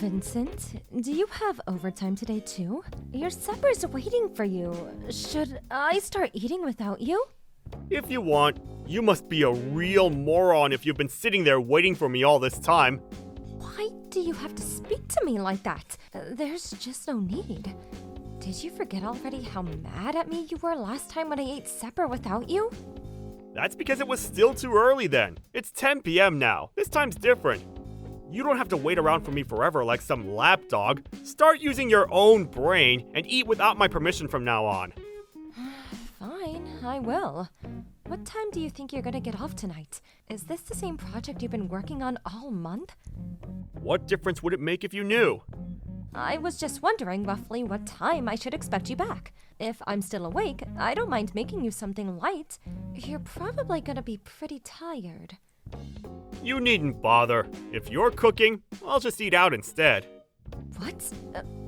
Vincent, do you have overtime today too? Your supper's waiting for you. Should I start eating without you? If you want. You must be a real moron if you've been sitting there waiting for me all this time. Why do you have to speak to me like that? There's just no need. Did you forget already how mad at me you were last time when I ate supper without you? That's because it was still too early then. It's 10 p.m. now. This time's different. You don't have to wait around for me forever like some lapdog. Start using your own brain and eat without my permission from now on. Fine, I will. What time do you think you're gonna get off tonight? Is this the same project you've been working on all month? What difference would it make if you knew? I was just wondering roughly what time I should expect you back. If I'm still awake, I don't mind making you something light. You're probably gonna be pretty tired. You needn't bother. If you're cooking, I'll just eat out instead. What?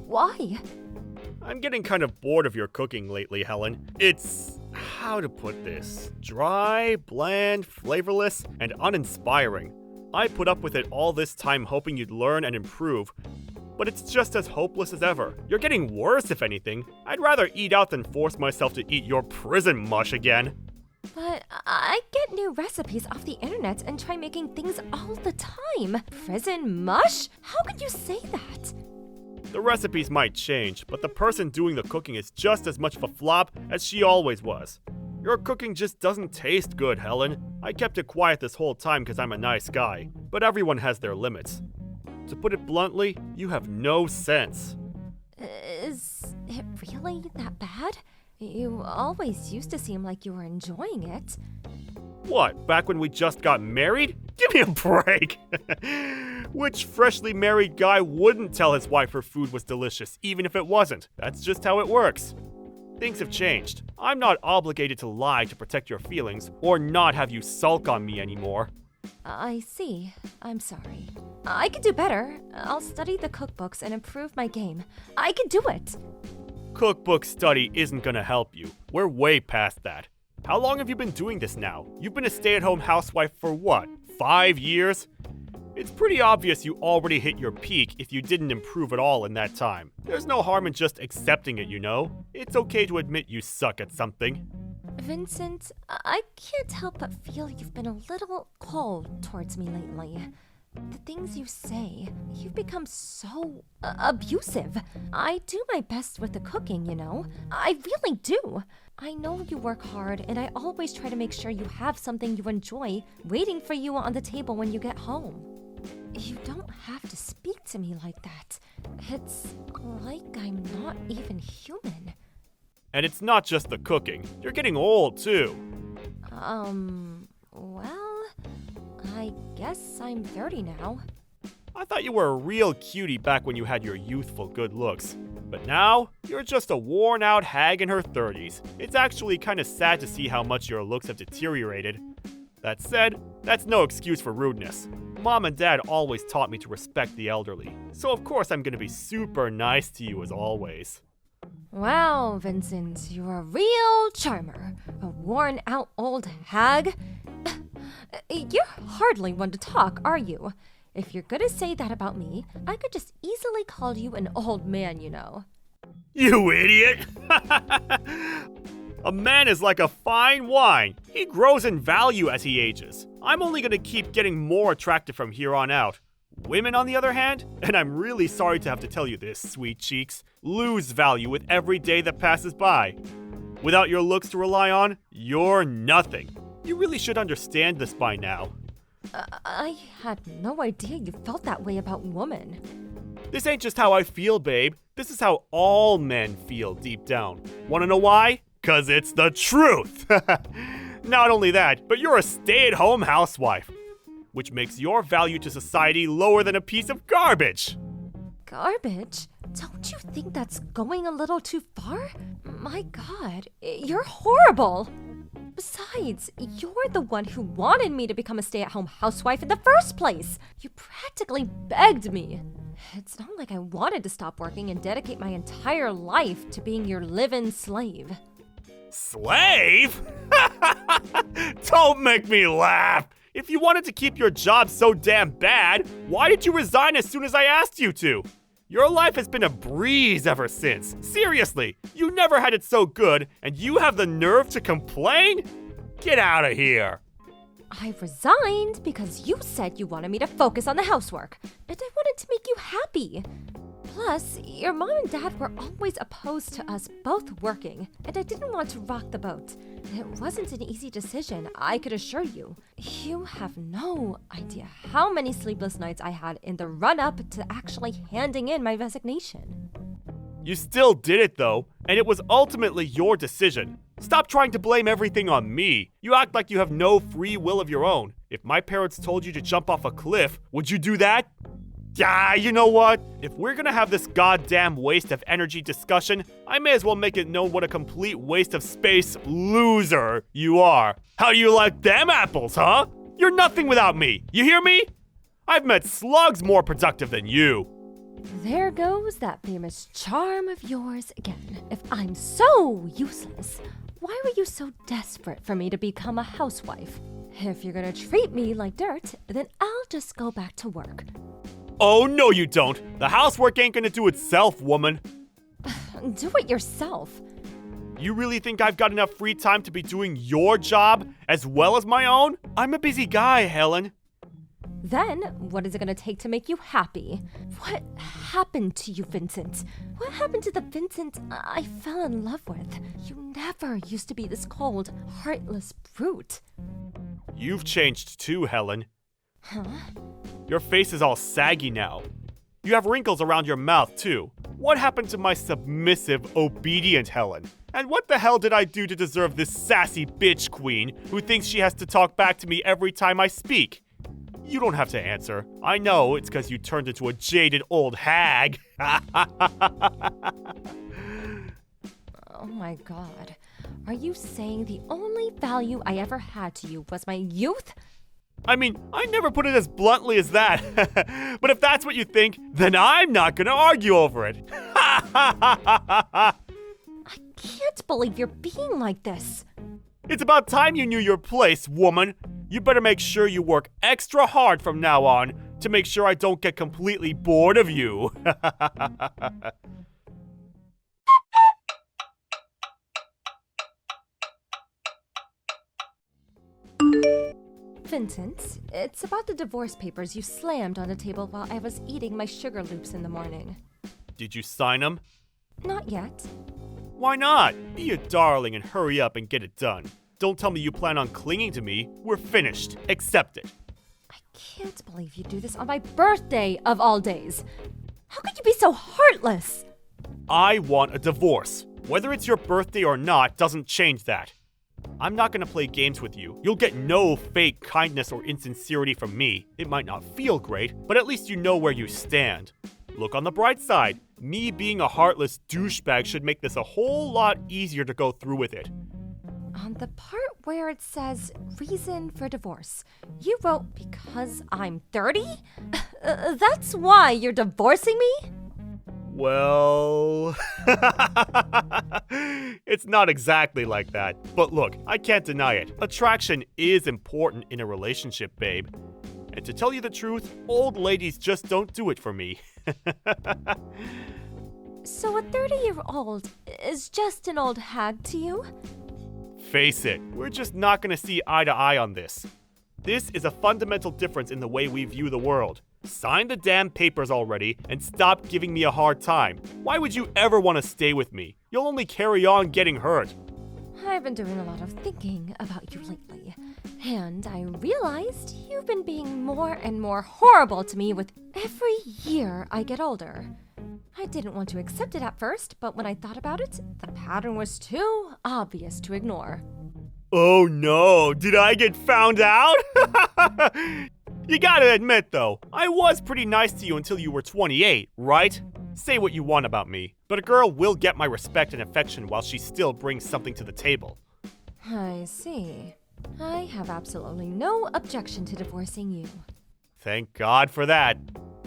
Why? I'm getting kind of bored of your cooking lately, Helen. It's, how to put this, dry, bland, flavorless, and uninspiring. I put up with it all this time hoping you'd learn and improve, but it's just as hopeless as ever. You're getting worse, if anything. I'd rather eat out than force myself to eat your prison mush again. But I get new recipes off the internet and try making things all the time. Prison mush? How could you say that? The recipes might change, but the person doing the cooking is just as much of a flop as she always was. Your cooking just doesn't taste good, Helen. I kept it quiet this whole time because I'm a nice guy, but everyone has their limits. To put it bluntly, you have no sense. Is it really that bad? You always used to seem like you were enjoying it. What, back when we just got married? Give me a break! Which freshly married guy wouldn't tell his wife her food was delicious, even if it wasn't? That's just how it works. Things have changed. I'm not obligated to lie to protect your feelings, or not have you sulk on me anymore. I see. I'm sorry. I could do better. I'll study the cookbooks and improve my game. I could do it! Cookbook study isn't gonna help you. We're way past that. How long have you been doing this now? You've been a stay-at-home housewife for what, 5 years? It's pretty obvious you already hit your peak if you didn't improve at all in that time. There's no harm in just accepting it, you know? It's okay to admit you suck at something. Vincent, I can't help but feel you've been a little cold towards me lately. The things you say, you've become so abusive. I do my best with the cooking, you know? I really do. I know you work hard, and I always try to make sure you have something you enjoy waiting for you on the table when you get home. You don't have to speak to me like that. It's like I'm not even human. And it's not just the cooking. You're getting old, too. Well, I guess I'm 30 now. I thought you were a real cutie back when you had your youthful good looks. But now, you're just a worn-out hag in her 30s. It's actually kind of sad to see how much your looks have deteriorated. That said, that's no excuse for rudeness. Mom and Dad always taught me to respect the elderly, so of course I'm gonna be super nice to you as always. Wow, Vincent, you're a real charmer. A worn-out old hag. You're hardly one to talk, are you? If you're gonna say that about me, I could just easily call you an old man, you know. You idiot! A man is like a fine wine. He grows in value as he ages. I'm only gonna keep getting more attractive from here on out. Women, on the other hand, and I'm really sorry to have to tell you this, sweet cheeks, lose value with every day that passes by. Without your looks to rely on, you're nothing. You really should understand this by now. I had no idea you felt that way about women. This ain't just how I feel, babe. This is how all men feel deep down. Wanna know why? 'Cause it's the truth! Not only that, but you're a stay-at-home housewife, which makes your value to society lower than a piece of garbage. Garbage? Don't you think that's going a little too far? My God, you're horrible! Besides, you're the one who wanted me to become a stay-at-home housewife in the first place! You practically begged me! It's not like I wanted to stop working and dedicate my entire life to being your live-in slave. Slave? Don't make me laugh! If you wanted to keep your job so damn bad, why did you resign as soon as I asked you to? Your life has been a breeze ever since. Seriously, you never had it so good, and you have the nerve to complain? Get out of here. I resigned because you said you wanted me to focus on the housework, and I wanted to make you happy. Plus, your mom and dad were always opposed to us both working, and I didn't want to rock the boat. It wasn't an easy decision, I could assure you. You have no idea how many sleepless nights I had in the run-up to actually handing in my resignation. You still did it though, and it was ultimately your decision. Stop trying to blame everything on me. You act like you have no free will of your own. If my parents told you to jump off a cliff, would you do that? Yeah, you know what? If we're gonna have this goddamn waste of energy discussion, I may as well make it known what a complete waste of space loser you are. How do you like them apples, huh? You're nothing without me. You hear me? I've met slugs more productive than you. There goes that famous charm of yours again. If I'm so useless, why were you so desperate for me to become a housewife? If you're gonna treat me like dirt, then I'll just go back to work. Oh, no you don't. The housework ain't gonna do itself, woman. Do it yourself. You really think I've got enough free time to be doing your job as well as my own? I'm a busy guy, Helen. Then, what is it gonna take to make you happy? What happened to you, Vincent? What happened to the Vincent I fell in love with? You never used to be this cold, heartless brute. You've changed too, Helen. Huh? Your face is all saggy now. You have wrinkles around your mouth, too. What happened to my submissive, obedient Helen? And what the hell did I do to deserve this sassy bitch queen who thinks she has to talk back to me every time I speak? You don't have to answer. I know it's because you turned into a jaded old hag. Oh my god. Are you saying the only value I ever had to you was my youth? I mean, I never put it as bluntly as that. But if that's what you think, then I'm not gonna argue over it. I can't believe you're being like this. It's about time you knew your place, woman. You better make sure you work extra hard from now on to make sure I don't get completely bored of you. Vincent, it's about the divorce papers you slammed on the table while I was eating my sugar loops in the morning. Did you sign them? Not yet. Why not? Be a darling and hurry up and get it done. Don't tell me you plan on clinging to me. We're finished. Accept it. I can't believe you do this on my birthday of all days. How could you be so heartless? I want a divorce. Whether it's your birthday or not doesn't change that. I'm not gonna play games with you. You'll get no fake kindness or insincerity from me. It might not feel great, but at least you know where you stand. Look on the bright side. Me being a heartless douchebag should make this a whole lot easier to go through with it. On the part where it says reason for divorce, you wrote because I'm 30? That's why you're divorcing me? Well, it's not exactly like that. But look, I can't deny it. Attraction is important in a relationship, babe. And to tell you the truth, old ladies just don't do it for me. So a 30-year-old is just an old hag to you? Face it, we're just not gonna see eye to eye on this. This is a fundamental difference in the way we view the world. Sign the damn papers already and stop giving me a hard time. Why would you ever want to stay with me? You'll only carry on getting hurt. I've been doing a lot of thinking about you lately, and I realized you've been being more and more horrible to me with every year I get older. I didn't want to accept it at first, but when I thought about it, the pattern was too obvious to ignore. Oh no, did I get found out? You gotta admit though, I was pretty nice to you until you were 28, right? Say what you want about me, but a girl will get my respect and affection while she still brings something to the table. I see. I have absolutely no objection to divorcing you. Thank God for that.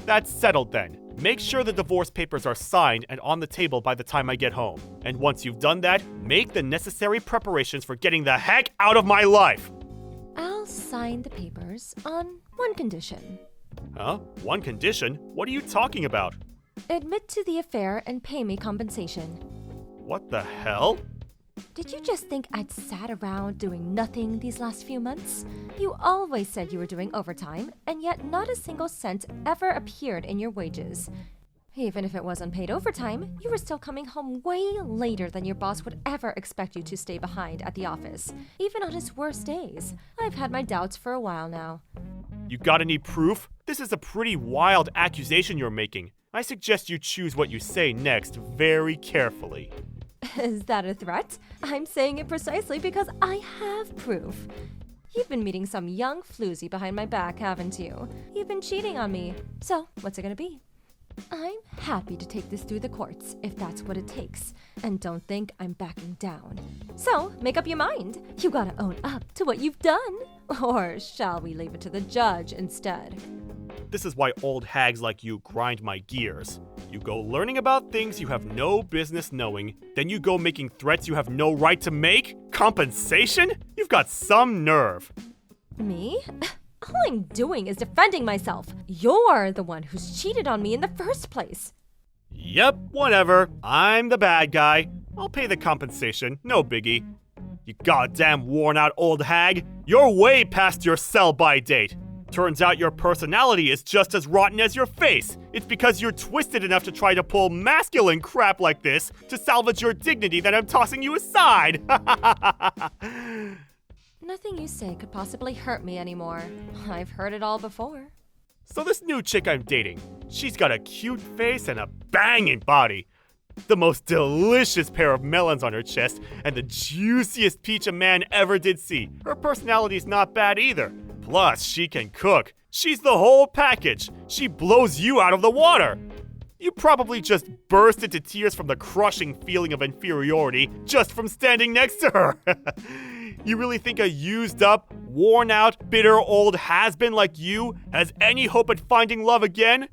That's settled then. Make sure the divorce papers are signed and on the table by the time I get home. And once you've done that, make the necessary preparations for getting the heck out of my life. I'll I'll sign the papers on one condition. Huh? One condition? What are you talking about? Admit to the affair and pay me compensation. What the hell? Did you just think I'd sat around doing nothing these last few months? You always said you were doing overtime, and yet not a single cent ever appeared in your wages. Even if it was unpaid overtime, you were still coming home way later than your boss would ever expect you to stay behind at the office, even on his worst days. I've had my doubts for a while now. You got any proof? This is a pretty wild accusation you're making. I suggest you choose what you say next very carefully. Is that a threat? I'm saying it precisely because I have proof. You've been meeting some young floozy behind my back, haven't you? You've been cheating on me. So, what's it gonna be? I'm happy to take this through the courts, if that's what it takes. And don't think I'm backing down. So, make up your mind. You gotta own up to what you've done. Or shall we leave it to the judge instead? This is why old hags like you grind my gears. You go learning about things you have no business knowing, then you go making threats you have no right to make? Compensation? You've got some nerve. Me? All I'm doing is defending myself. You're the one who's cheated on me in the first place. Yep, whatever. I'm the bad guy. I'll pay the compensation, no biggie. You goddamn worn-out old hag. You're way past your sell-by date. Turns out your personality is just as rotten as your face. It's because you're twisted enough to try to pull masculine crap like this to salvage your dignity that I'm tossing you aside. Nothing you say could possibly hurt me anymore. I've heard it all before. So this new chick I'm dating, she's got a cute face and a banging body. The most delicious pair of melons on her chest and the juiciest peach a man ever did see. Her personality's not bad either. Plus, she can cook. She's the whole package. She blows you out of the water. You probably just burst into tears from the crushing feeling of inferiority just from standing next to her. You really think a used up, worn out, bitter old has-been like you has any hope at finding love again?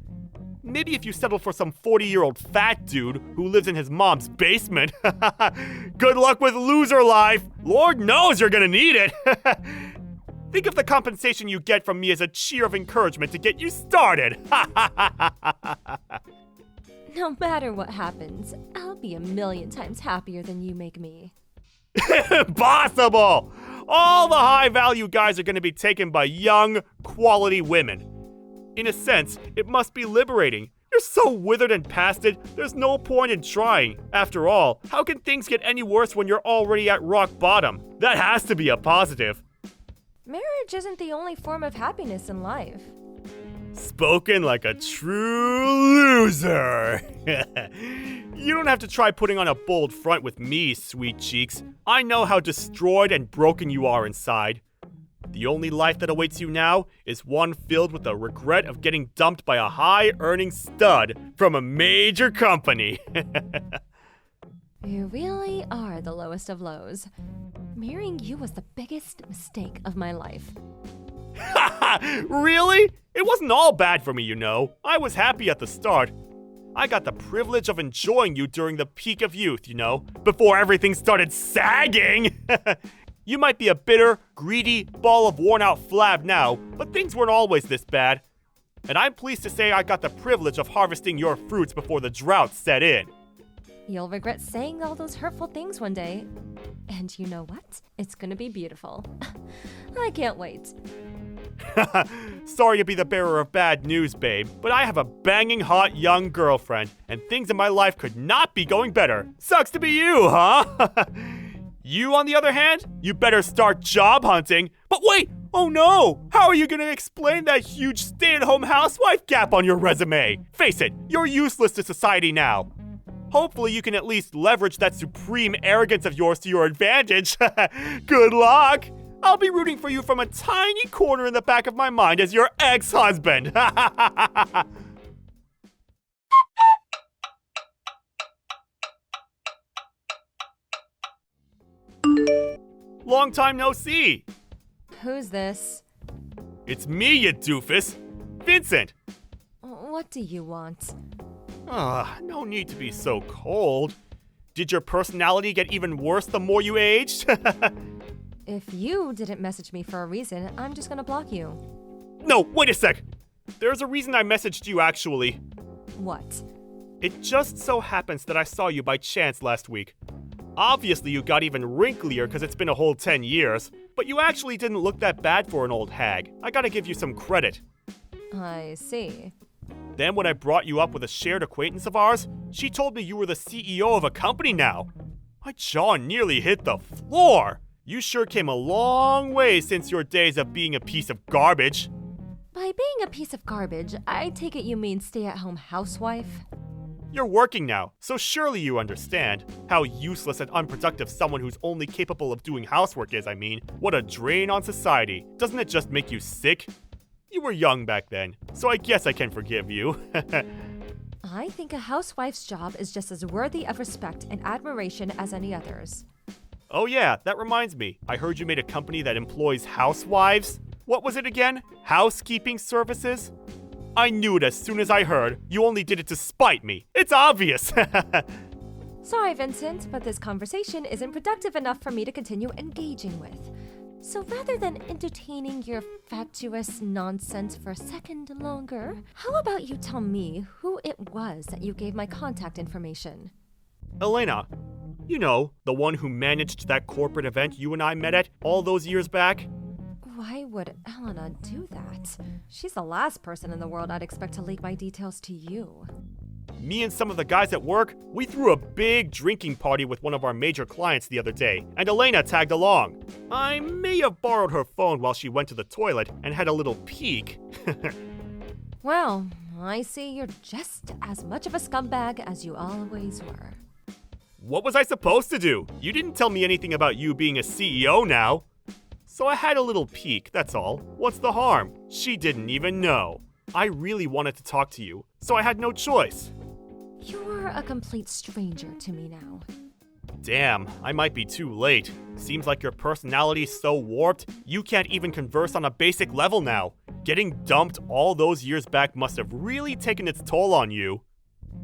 Maybe if you settle for some 40-year-old fat dude who lives in his mom's basement. Good luck with loser life. Lord knows you're gonna need it. Think of the compensation you get from me as a cheer of encouragement to get you started. No matter what happens, I'll be a million times happier than you make me. Impossible! All the high-value guys are going to be taken by young, quality women. In a sense, it must be liberating. You're so withered and past it, there's no point in trying. After all, how can things get any worse when you're already at rock bottom? That has to be a positive. Marriage isn't the only form of happiness in life. Spoken like a true loser. You don't have to try putting on a bold front with me, sweet cheeks. I know how destroyed and broken you are inside. The only life that awaits you now is one filled with the regret of getting dumped by a high-earning stud from a major company. You really are the lowest of lows. Marrying you was the biggest mistake of my life. Really? It wasn't all bad for me, you know. I was happy at the start. I got the privilege of enjoying you during the peak of youth, you know, before everything started sagging. You might be a bitter, greedy ball of worn-out flab now, but things weren't always this bad. And I'm pleased to say I got the privilege of harvesting your fruits before the drought set in. You'll regret saying all those hurtful things one day. And you know what? It's gonna be beautiful. I can't wait. Sorry to be the bearer of bad news, babe, but I have a banging hot young girlfriend, and things in my life could not be going better. Sucks to be you, huh? You, on the other hand, you better start job hunting. But wait! Oh no! How are you gonna explain that huge stay-at-home housewife gap on your resume? Face it, you're useless to society now. Hopefully you can at least leverage that supreme arrogance of yours to your advantage. Good luck! I'll be rooting for you from a tiny corner in the back of my mind as your ex-husband. Long time no see. Who's this? It's me, you doofus. Vincent. What do you want? No need to be so cold. Did your personality get even worse the more you aged? If you didn't message me for a reason, I'm just gonna block you. No, wait a sec! There's a reason I messaged you, actually. What? It just so happens that I saw you by chance last week. Obviously, you got even wrinklier because it's been a whole 10 years, but you actually didn't look that bad for an old hag. I gotta give you some credit. I see. Then when I brought you up with a shared acquaintance of ours, she told me you were the CEO of a company now. My jaw nearly hit the floor. You sure came a long way since your days of being a piece of garbage. By being a piece of garbage, I take it you mean stay-at-home housewife? You're working now, so surely you understand how useless and unproductive someone who's only capable of doing housework is, I mean. What a drain on society. Doesn't it just make you sick? You were young back then, so I guess I can forgive you. I think a housewife's job is just as worthy of respect and admiration as any others. Oh yeah, that reminds me. I heard you made a company that employs housewives. What was it again? Housekeeping services? I knew it as soon as I heard. You only did it to spite me. It's obvious. Sorry, Vincent, but this conversation isn't productive enough for me to continue engaging with. So rather than entertaining your fatuous nonsense for a second longer, how about you tell me who it was that you gave my contact information? Elena, you know, the one who managed that corporate event you and I met at all those years back? Why would Elena do that? She's the last person in the world I'd expect to leak my details to you. Me and some of the guys at work, we threw a big drinking party with one of our major clients the other day, and Elena tagged along. I may have borrowed her phone while she went to the toilet and had a little peek. Well, I see you're just as much of a scumbag as you always were. What was I supposed to do? You didn't tell me anything about you being a CEO now. So I had a little peek, that's all. What's the harm? She didn't even know. I really wanted to talk to you, so I had no choice. You're a complete stranger to me now. Damn, I might be too late. Seems like your personality's so warped, you can't even converse on a basic level now. Getting dumped all those years back must have really taken its toll on you.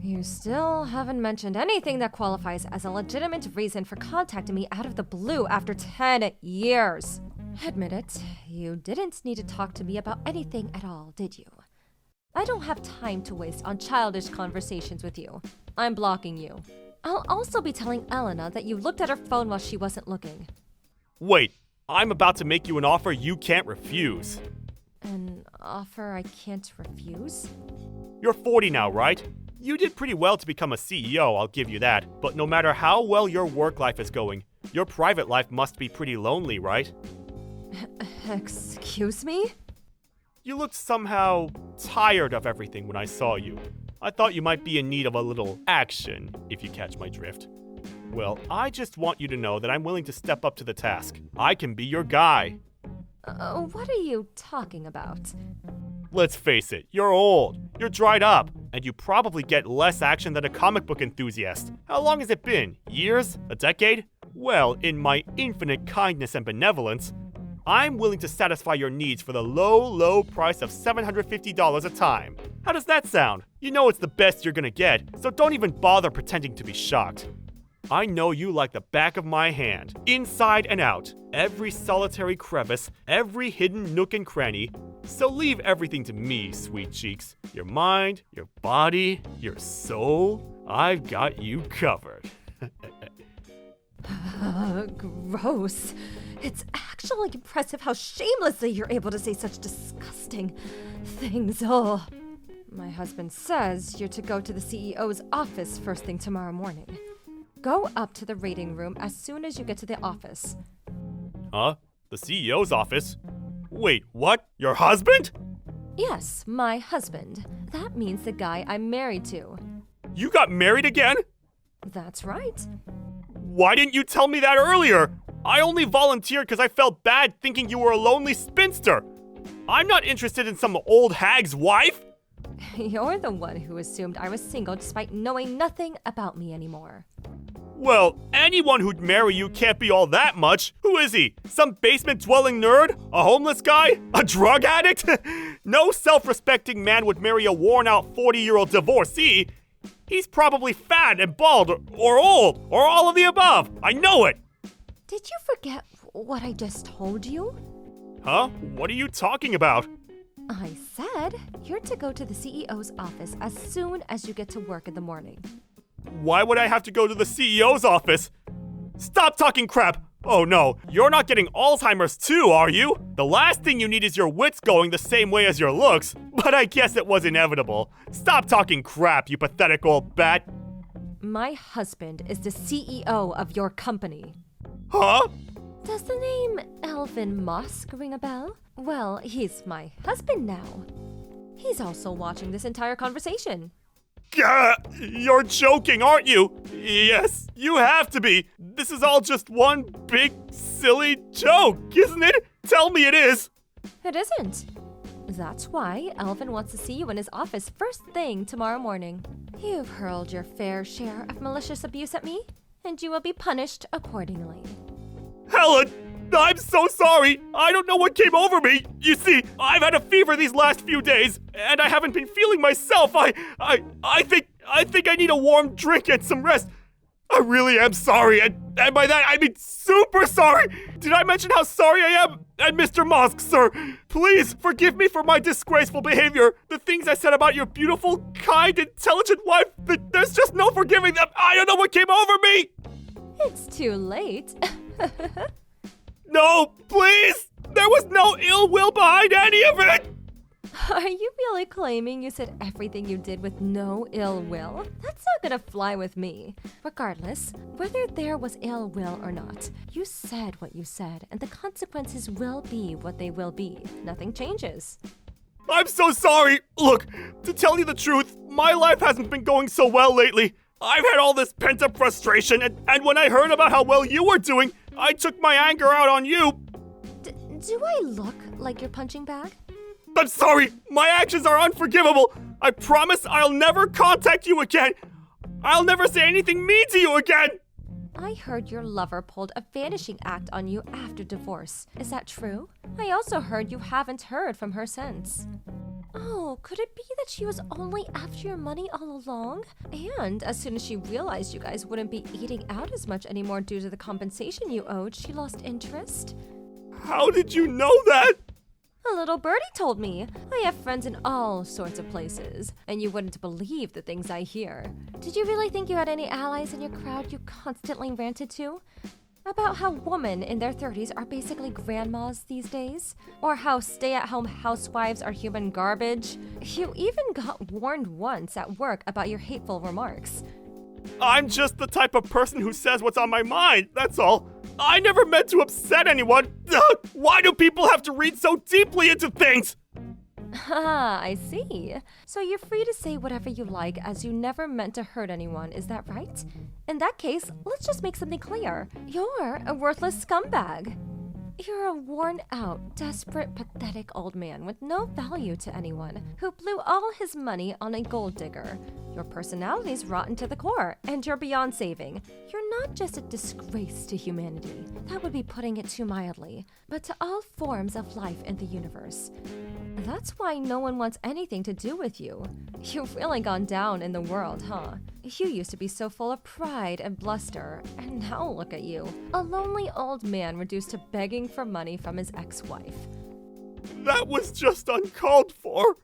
You still haven't mentioned anything that qualifies as a legitimate reason for contacting me out of the blue after 10 years. Admit it, you didn't need to talk to me about anything at all, did you? I don't have time to waste on childish conversations with you. I'm blocking you. I'll also be telling Elena that you looked at her phone while she wasn't looking. Wait, I'm about to make you an offer you can't refuse. An offer I can't refuse? You're 40 now, right? You did pretty well to become a CEO, I'll give you that. But no matter how well your work life is going, your private life must be pretty lonely, right? Excuse me? You looked somehow tired of everything when I saw you. I thought you might be in need of a little action, if you catch my drift. Well, I just want you to know that I'm willing to step up to the task. I can be your guy. What are you talking about? Let's face it, you're old, you're dried up, and you probably get less action than a comic book enthusiast. How long has it been? Years? A decade? Well, in my infinite kindness and benevolence, I'm willing to satisfy your needs for the low, low price of $750 a time. How does that sound? You know it's the best you're gonna get, so don't even bother pretending to be shocked. I know you like the back of my hand, inside and out, every solitary crevice, every hidden nook and cranny. So leave everything to me, sweet cheeks. Your mind, your body, your soul, I've got you covered. Gross. It's actually impressive how shamelessly you're able to say such disgusting things. Oh. My husband says you're to go to the CEO's office first thing tomorrow morning. Go up to the reading room as soon as you get to the office. Huh? The CEO's office? Wait, what? Your husband? Yes, my husband. That means the guy I'm married to. You got married again? That's right. Why didn't you tell me that earlier? I only volunteered because I felt bad thinking you were a lonely spinster. I'm not interested in some old hag's wife. You're the one who assumed I was single despite knowing nothing about me anymore. Well, anyone who'd marry you can't be all that much. Who is he? Some basement-dwelling nerd? A homeless guy? A drug addict? No self-respecting man would marry a worn-out 40-year-old divorcee. He's probably fat and bald or old or all of the above. I know it. Did you forget what I just told you? Huh? What are you talking about? I said you're to go to the CEO's office as soon as you get to work in the morning. Why would I have to go to the CEO's office? Stop talking crap! Oh no, you're not getting Alzheimer's too, are you? The last thing you need is your wits going the same way as your looks, but I guess it was inevitable. Stop talking crap, you pathetic old bat. My husband is the CEO of your company. Huh? Does the name Elvin Musk ring a bell? Well, he's my husband now. He's also watching this entire conversation. Gah, you're joking, aren't you? Yes, you have to be. This is all just one big, silly joke, isn't it? Tell me it is. It isn't. That's why Elvin wants to see you in his office first thing tomorrow morning. You've hurled your fair share of malicious abuse at me, and you will be punished accordingly. Helen, I'm so sorry. I don't know what came over me. You see, I've had a fever these last few days, and I haven't been feeling myself. I think I need a warm drink and some rest. I really am sorry, and by that I mean super sorry. Did I mention how sorry I am? And Mr. Musk, sir, please forgive me for my disgraceful behavior. The things I said about your beautiful, kind, intelligent wife, there's just no forgiving them. I don't know what came over me. It's too late. No, please! There was no ill will behind any of it! Are you really claiming you said everything you did with no ill will? That's not gonna fly with me. Regardless, whether there was ill will or not, you said what you said, and the consequences will be what they will be. Nothing changes. I'm so sorry! Look, to tell you the truth, my life hasn't been going so well lately. I've had all this pent-up frustration, and when I heard about how well you were doing, I took my anger out on you. Do I look like your punching bag? I'm sorry, my actions are unforgivable. I promise I'll never contact you again. I'll never say anything mean to you again. I heard your lover pulled a vanishing act on you after divorce. Is that true? I also heard you haven't heard from her since. Oh, could it be that she was only after your money all along? And as soon as she realized you guys wouldn't be eating out as much anymore due to the compensation you owed, she lost interest? How did you know that? A little birdie told me. I have friends in all sorts of places, and you wouldn't believe the things I hear. Did you really think you had any allies in your crowd you constantly ranted to? About how women in their 30s are basically grandmas these days? Or how stay-at-home housewives are human garbage? You even got warned once at work about your hateful remarks. I'm just the type of person who says what's on my mind, that's all. I never meant to upset anyone. Ugh, why do people have to read so deeply into things? Ah, I see. So you're free to say whatever you like as you never meant to hurt anyone, is that right? In that case, let's just make something clear. You're a worthless scumbag. You're a worn-out, desperate, pathetic old man with no value to anyone who blew all his money on a gold digger. Your personality's rotten to the core, and you're beyond saving. You're not just a disgrace to humanity. That would be putting it too mildly, but to all forms of life in the universe. That's why no one wants anything to do with you. You've really gone down in the world, huh? You used to be so full of pride and bluster, and now look at you. A lonely old man reduced to begging for money from his ex-wife. That was just uncalled for.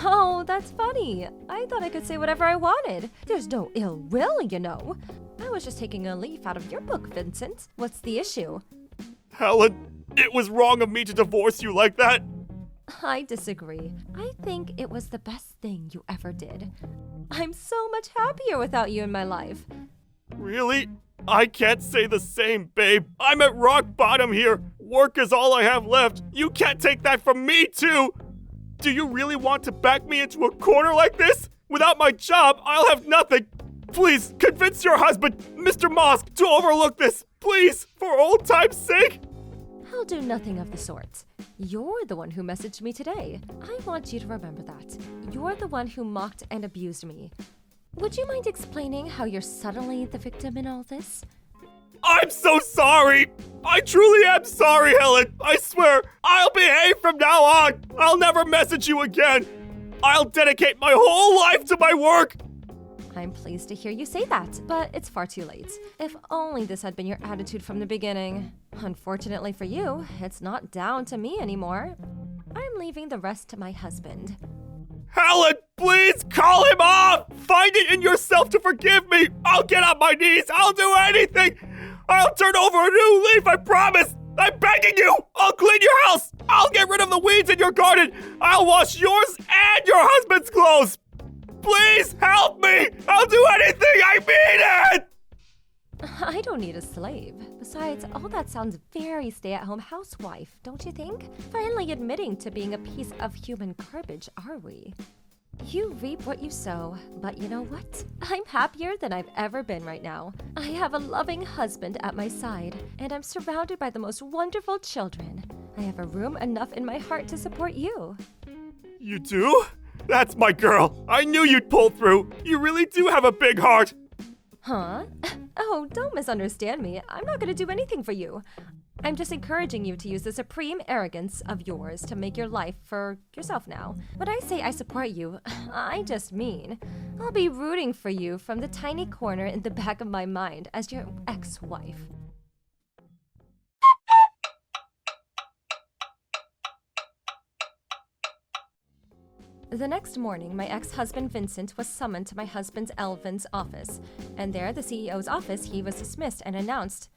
Oh, that's funny. I thought I could say whatever I wanted. There's no ill will, you know. I was just taking a leaf out of your book, Vincent. What's the issue? Helen, it was wrong of me to divorce you like that. I disagree. I think it was the best thing you ever did. I'm so much happier without you in my life. Really? I can't say the same, babe. I'm at rock bottom here. Work is all I have left. You can't take that from me, too. Do you really want to back me into a corner like this? Without my job, I'll have nothing. Please, convince your husband, Mr. Musk, to overlook this. Please, for old time's sake. I'll do nothing of the sort. You're the one who messaged me today. I want you to remember that. You're the one who mocked and abused me. Would you mind explaining how you're suddenly the victim in all this? I'm so sorry. I truly am sorry, Helen. I swear, I'll behave from now on. I'll never message you again. I'll dedicate my whole life to my work. I'm pleased to hear you say that, but it's far too late. If only this had been your attitude from the beginning. Unfortunately for you, it's not down to me anymore. I'm leaving the rest to my husband. Helen, please call him off! Find it in yourself to forgive me! I'll get on my knees! I'll do anything! I'll turn over a new leaf, I promise! I'm begging you! I'll clean your house! I'll get rid of the weeds in your garden! I'll wash yours and your husband's clothes! Please help me! I'll do anything! I mean it! I don't need a slave. Besides, all that sounds very stay-at-home housewife, don't you think? Finally admitting to being a piece of human garbage, are we? You reap what you sow, but you know what? I'm happier than I've ever been right now. I have a loving husband at my side, and I'm surrounded by the most wonderful children. I have a room enough in my heart to support you. You do? That's my girl. I knew you'd pull through. You really do have a big heart. Huh? Oh, don't misunderstand me. I'm not going to do anything for you. I'm just encouraging you to use the supreme arrogance of yours to make your life for yourself now. When I say I support you, I just mean I'll be rooting for you from the tiny corner in the back of my mind as your ex-wife. The next morning, my ex-husband Vincent was summoned to my husband's Elvin's office, and there, the CEO's office, he was dismissed and announced,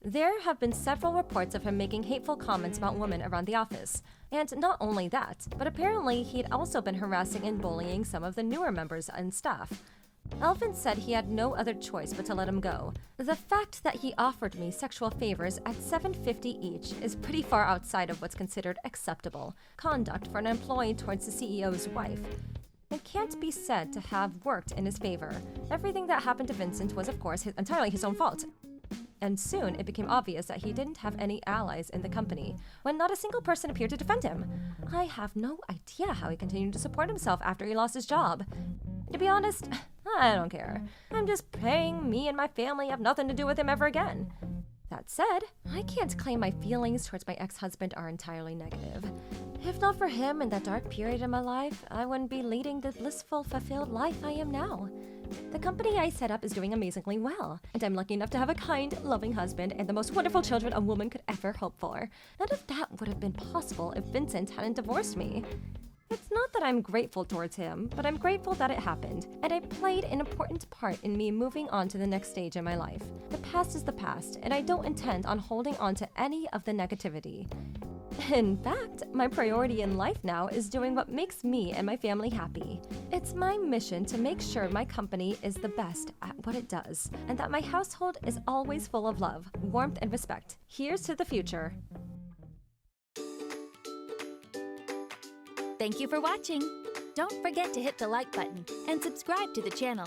"There have been several reports of him making hateful comments about women around the office. And not only that, but apparently he'd also been harassing and bullying some of the newer members and staff." Elvin said he had no other choice but to let him go. The fact that he offered me sexual favors at $7.50 each is pretty far outside of what's considered acceptable conduct for an employee towards the CEO's wife. It can't be said to have worked in his favor. Everything that happened to Vincent was, of course, entirely his own fault. And soon it became obvious that he didn't have any allies in the company, when not a single person appeared to defend him. I have no idea how he continued to support himself after he lost his job. To be honest, I don't care. I'm just praying me and my family have nothing to do with him ever again. That said, I can't claim my feelings towards my ex-husband are entirely negative. If not for him in that dark period in my life, I wouldn't be leading the blissful, fulfilled life I am now. The company I set up is doing amazingly well, and I'm lucky enough to have a kind, loving husband and the most wonderful children a woman could ever hope for. None of that would have been possible if Vincent hadn't divorced me. It's not that I'm grateful towards him, but I'm grateful that it happened, and it played an important part in me moving on to the next stage in my life. The past is the past, and I don't intend on holding on to any of the negativity. In fact, my priority in life now is doing what makes me and my family happy. It's my mission to make sure my company is the best at what it does, and that my household is always full of love, warmth, and respect. Here's to the future. Thank you for watching. Don't forget to hit the like button and subscribe to the channel.